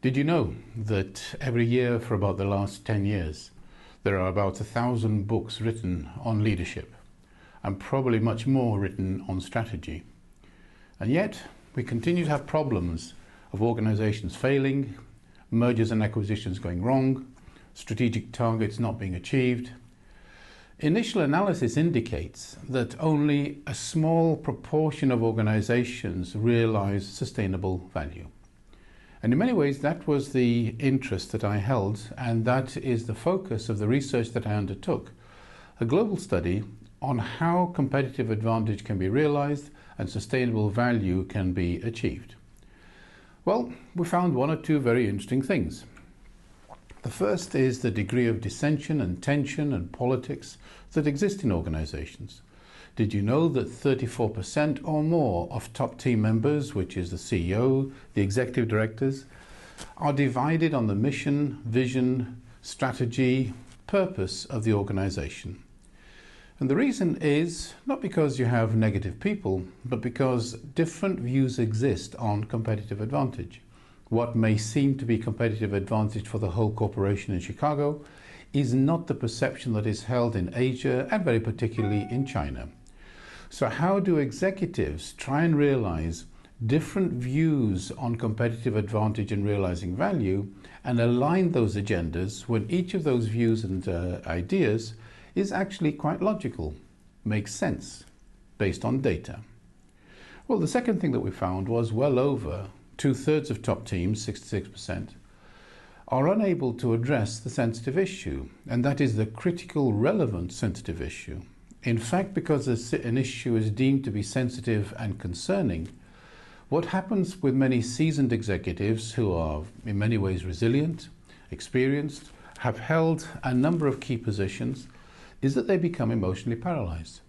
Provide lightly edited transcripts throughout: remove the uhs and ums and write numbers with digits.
Did you know that every year for about the last 10 years, there are about 1,000 books written on leadership and probably much more written on strategy? And yet, we continue to have problems of organizations failing, mergers and acquisitions going wrong, strategic targets not being achieved. Initial analysis indicates that only a small proportion of organizations realize sustainable value. And in many ways, that was the interest that I held, and that is the focus of the research that I undertook, a global study on how competitive advantage can be realized and sustainable value can be achieved. Well, we found one or two very interesting things. The first is the degree of dissension and tension and politics that exist in organizations. Did you know that 34% or more of top team members, which is the CEO, the executive directors, are divided on the mission, vision, strategy, purpose of the organization? And the reason is not because you have negative people, but because different views exist on competitive advantage. What may seem to be competitive advantage for the whole corporation in Chicago is not the perception that is held in Asia and very particularly in China. So how do executives try and realize different views on competitive advantage and realizing value and align those agendas when each of those views and ideas is actually quite logical, makes sense, based on data? Well, the second thing that we found was well over 2/3 of top teams, 66%, are unable to address the sensitive issue, and that is the critical, relevant sensitive issue. In fact, because an issue is deemed to be sensitive and concerning, what happens with many seasoned executives who are in many ways resilient, experienced, have held a number of key positions, is that they become emotionally paralyzed.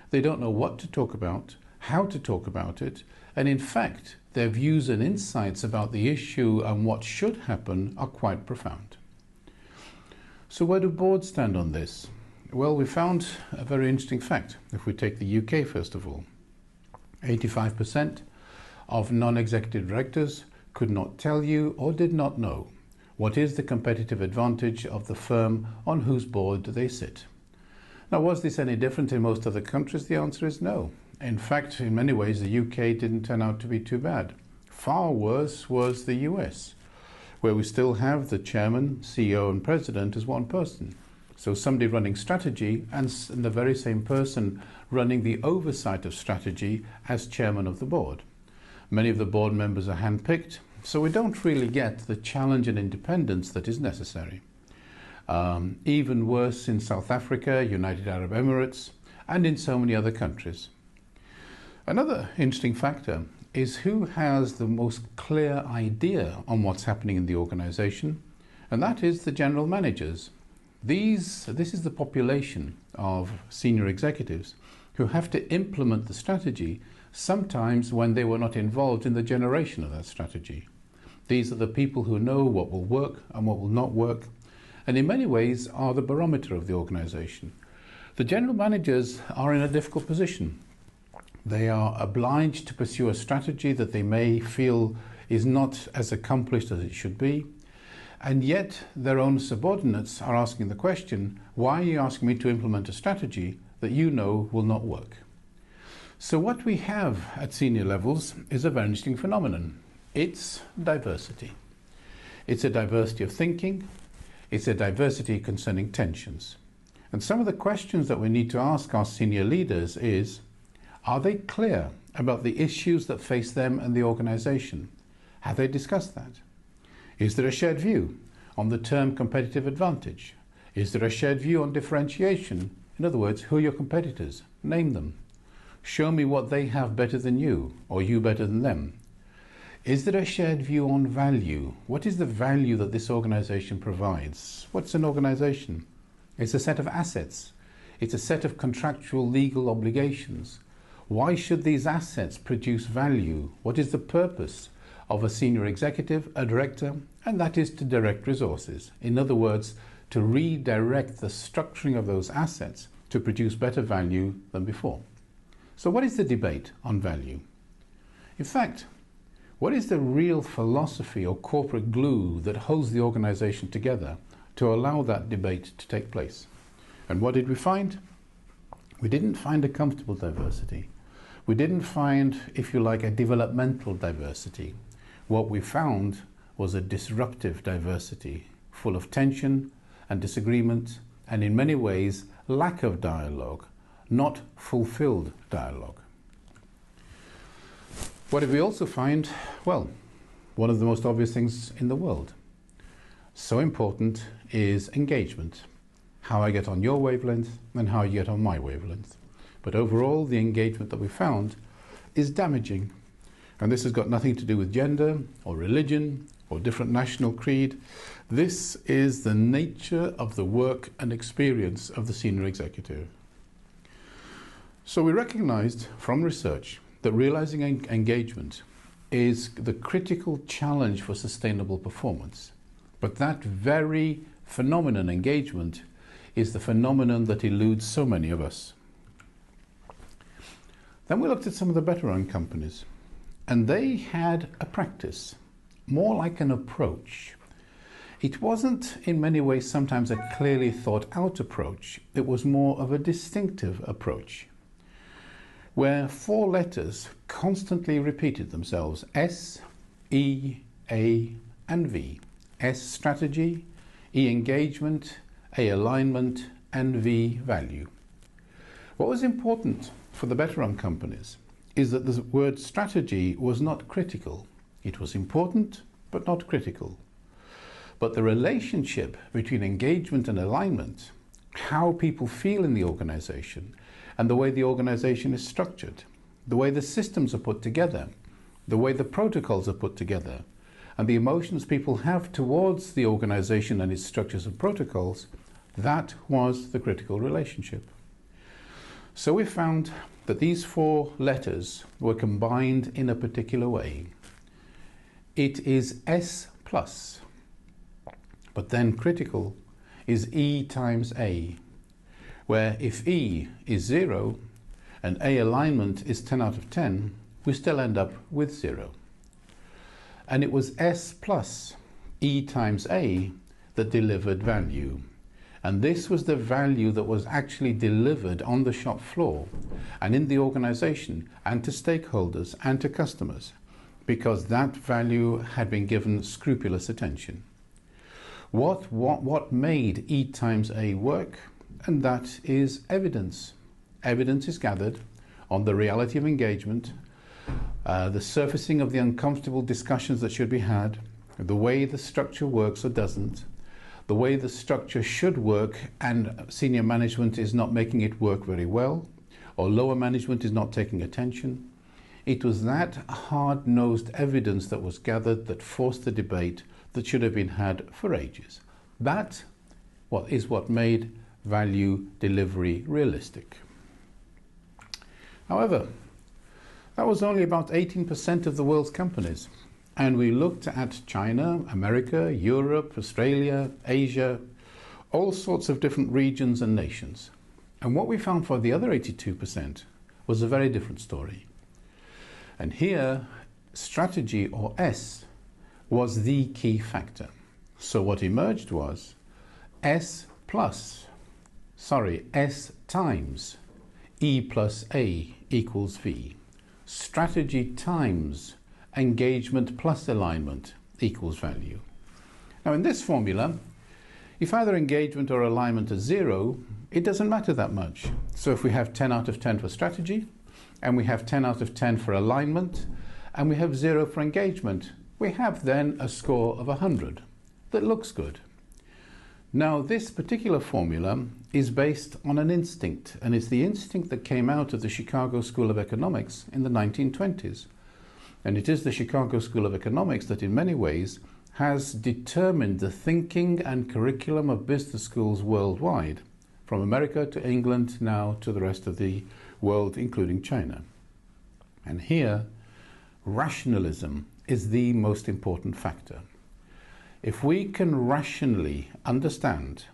They don't know what to talk about, how to talk about it, and in fact, their views and insights about the issue and what should happen are quite profound. So where do boards stand on this? Well, we found a very interesting fact. If we take the UK first of all, 85% of non-executive directors could not tell you or did not know what is the competitive advantage of the firm on whose board they sit. Now, was this any different in most other countries? The answer is no. In fact, in many ways, the UK didn't turn out to be too bad. Far worse was the US, where we still have the chairman, CEO, and president as one person. So somebody running strategy and the very same person running the oversight of strategy as chairman of the board. Many of the board members are handpicked, so we don't really get the challenge and independence that is necessary. Even worse in South Africa, United Arab Emirates, and in so many other countries. Another interesting factor is who has the most clear idea on what's happening in the organization, and that is the general managers. This is the population of senior executives who have to implement the strategy, sometimes when they were not involved in the generation of that strategy. These are the people who know what will work and what will not work, and in many ways are the barometer of the organization. The general managers are in a difficult position. They are obliged to pursue a strategy that they may feel is not as accomplished as it should be, and yet their own subordinates are asking the question, why are you asking me to implement a strategy that you know will not work? So what we have at senior levels is a very interesting phenomenon. It's diversity. It's a diversity of thinking. It's a diversity concerning tensions. And some of the questions that we need to ask our senior leaders is, are they clear about the issues that face them and the organization? Have they discussed that? Is there a shared view on the term competitive advantage? Is there a shared view on differentiation? In other words, who are your competitors? Name them. Show me what they have better than you, or you better than them. Is there a shared view on value? What is the value that this organization provides? What's an organization? It's a set of assets. It's a set of contractual legal obligations. Why should these assets produce value? What is the purpose of a senior executive, a director? And that is to direct resources. In other words, to redirect the structuring of those assets to produce better value than before. So what is the debate on value? In fact, What is the real philosophy or corporate glue that holds the organization together to allow that debate to take place? And what did we find? We didn't find a comfortable diversity. We didn't find, if you like, a developmental diversity. What we found was a disruptive diversity, full of tension and disagreement, and in many ways, lack of dialogue, not fulfilled dialogue. What did we also find? Well, one of the most obvious things in the world. So important is engagement. How I get on your wavelength and how you get on my wavelength. But overall, the engagement that we found is damaging. And this has got nothing to do with gender or religion or different national creed. This is the nature of the work and experience of the senior executive. So we recognized from research that realizing engagement is the critical challenge for sustainable performance. But that very phenomenon, engagement, is the phenomenon that eludes so many of us. Then we looked at some of the better run companies, and they had a practice, more like an approach. It wasn't in many ways sometimes a clearly thought out approach, it was more of a distinctive approach, where 4 letters constantly repeated themselves: S, E, A, and V. S, strategy; E, engagement; A, alignment; and V, value. What was important for the better run companies is that the word strategy was not critical. It was important, but not critical. But the relationship between engagement and alignment, how people feel in the organization, and the way the organization is structured, the way the systems are put together, the way the protocols are put together, and the emotions people have towards the organization and its structures and protocols, that was the critical relationship. So we found that these 4 letters were combined in a particular way. It is S plus, but then critical is E times A, where if E is 0 and A alignment is 10 out of 10, we still end up with 0. And it was S plus E times A that delivered value. And this was the value that was actually delivered on the shop floor and in the organization and to stakeholders and to customers, because that value had been given scrupulous attention. What made E times A work? And that is evidence. Evidence is gathered on the reality of engagement, the surfacing of the uncomfortable discussions that should be had, the way the structure works or doesn't, the way the structure should work and senior management is not making it work very well, or lower management is not taking attention. It was that hard-nosed evidence that was gathered that forced the debate that should have been had for ages. That is what made value delivery realistic. However, that was only about 18% of the world's companies. And we looked at China, America, Europe, Australia, Asia, all sorts of different regions and nations. And what we found for the other 82% was a very different story. And here, strategy, or S, was the key factor. So what emerged was S times E plus A equals V. Strategy times engagement plus alignment equals value. Now in this formula, if either engagement or alignment is 0, it doesn't matter that much. So if we have 10 out of 10 for strategy, and we have 10 out of 10 for alignment, and we have 0 for engagement, we have then a score of 100 that looks good. Now this particular formula is based on an instinct, and it's the instinct that came out of the Chicago School of Economics in the 1920s. And it is the Chicago School of Economics that in many ways has determined the thinking and curriculum of business schools worldwide, from America to England now to the rest of the world, including China. And here, rationalism is the most important factor. If we can rationally understand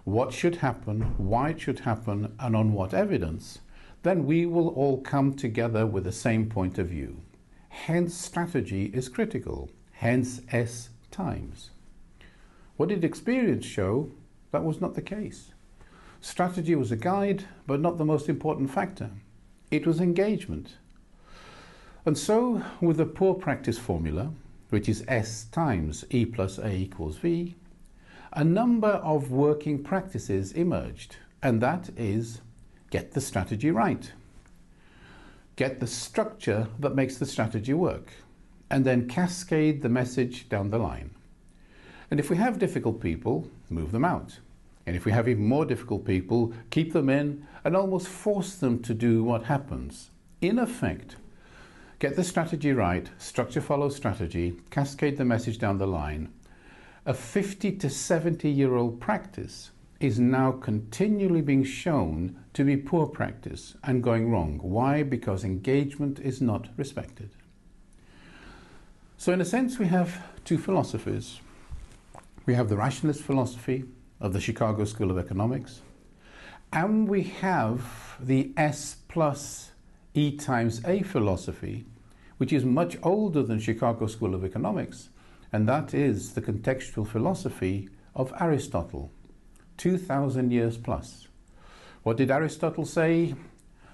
what should happen, why it should happen, and on what evidence, then we will all come together with the same point of view. Hence, strategy is critical. Hence, S times. What did experience show? That was not the case. Strategy was a guide, but not the most important factor. It was engagement. And so, with the poor practice formula, which is S times E plus A equals V, a number of working practices emerged, and that is get the strategy right, get the structure that makes the strategy work, and then cascade the message down the line. And if we have difficult people, move them out. And if we have even more difficult people, keep them in and almost force them to do what happens. In effect, get the strategy right, structure follows strategy, cascade the message down the line. A 50 to 70-year-old practice is now continually being shown to be poor practice and going wrong. Why? Because engagement is not respected. So in a sense, we have two philosophies. We have the rationalist philosophy of the Chicago School of Economics, and we have the S plus E times A philosophy, which is much older than Chicago School of Economics, and that is the contextual philosophy of Aristotle, 2,000 years plus. What did Aristotle say?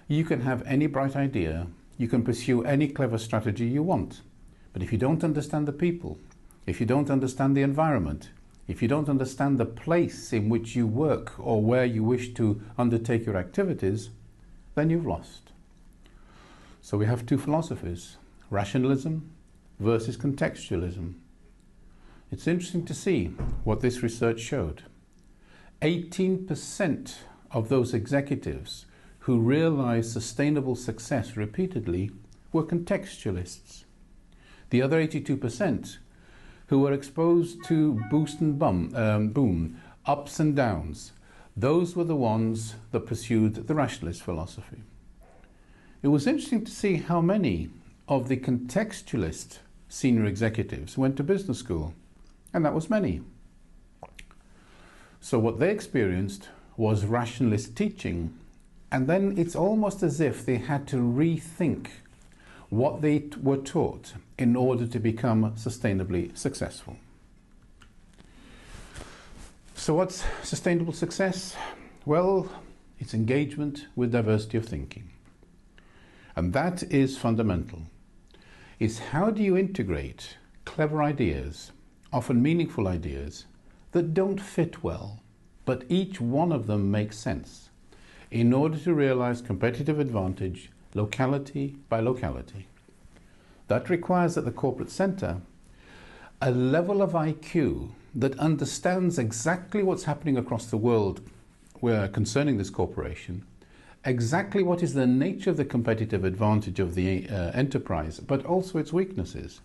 You can have any bright idea, you can pursue any clever strategy you want, but if you don't understand the people, if you don't understand the environment, if you don't understand the place in which you work or where you wish to undertake your activities, then you've lost. So we have two philosophies, rationalism versus contextualism. It's interesting to see what this research showed. 18% of those executives who realized sustainable success repeatedly were contextualists. The other 82% who were exposed to boost and boom, ups and downs, those were the ones that pursued the rationalist philosophy. It was interesting to see how many of the contextualist senior executives went to business school, and that was many. So what they experienced was rationalist teaching, and then it's almost as if they had to rethink what they were taught in order to become sustainably successful. So what's sustainable success? Well, it's engagement with diversity of thinking. And that is fundamental. It's how do you integrate clever ideas, often meaningful ideas, that don't fit well, but each one of them makes sense in order to realize competitive advantage locality by locality. That requires at the corporate center a level of IQ that understands exactly what's happening across the world concerning this corporation, exactly what is the nature of the competitive advantage of the enterprise, but also its weaknesses,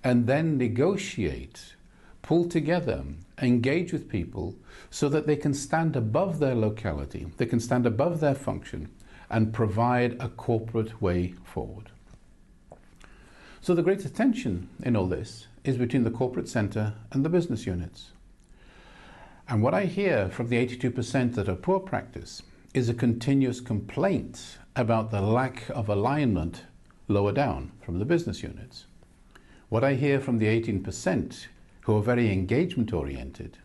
and then negotiate, pull together, engage with people so that they can stand above their locality, they can stand above their function and provide a corporate way forward. So the greatest tension in all this is between the corporate center and the business units. And what I hear from the 82% that are poor practice is a continuous complaint about the lack of alignment lower down from the business units. What I hear from the 18% who are very engagement oriented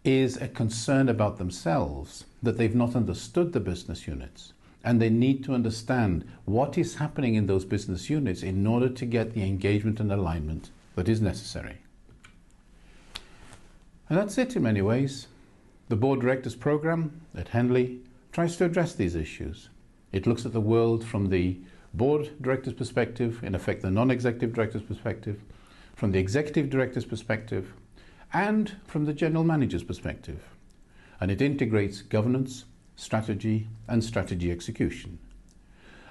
is a concern about themselves, that they've not understood the business units, and they need to understand what is happening in those business units in order to get the engagement and alignment that is necessary. And that's it in many ways. The Board Directors Program at Henley tries to address these issues. It looks at the world from the Board Director's perspective, in effect the non-executive director's perspective, from the executive director's perspective, and from the general manager's perspective. And it integrates governance, strategy, and strategy execution.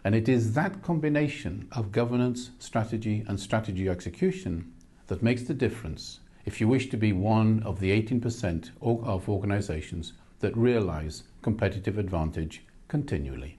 And it is that combination of governance, strategy, and strategy execution that makes the difference if you wish to be one of the 18% of organizations that realize competitive advantage continually.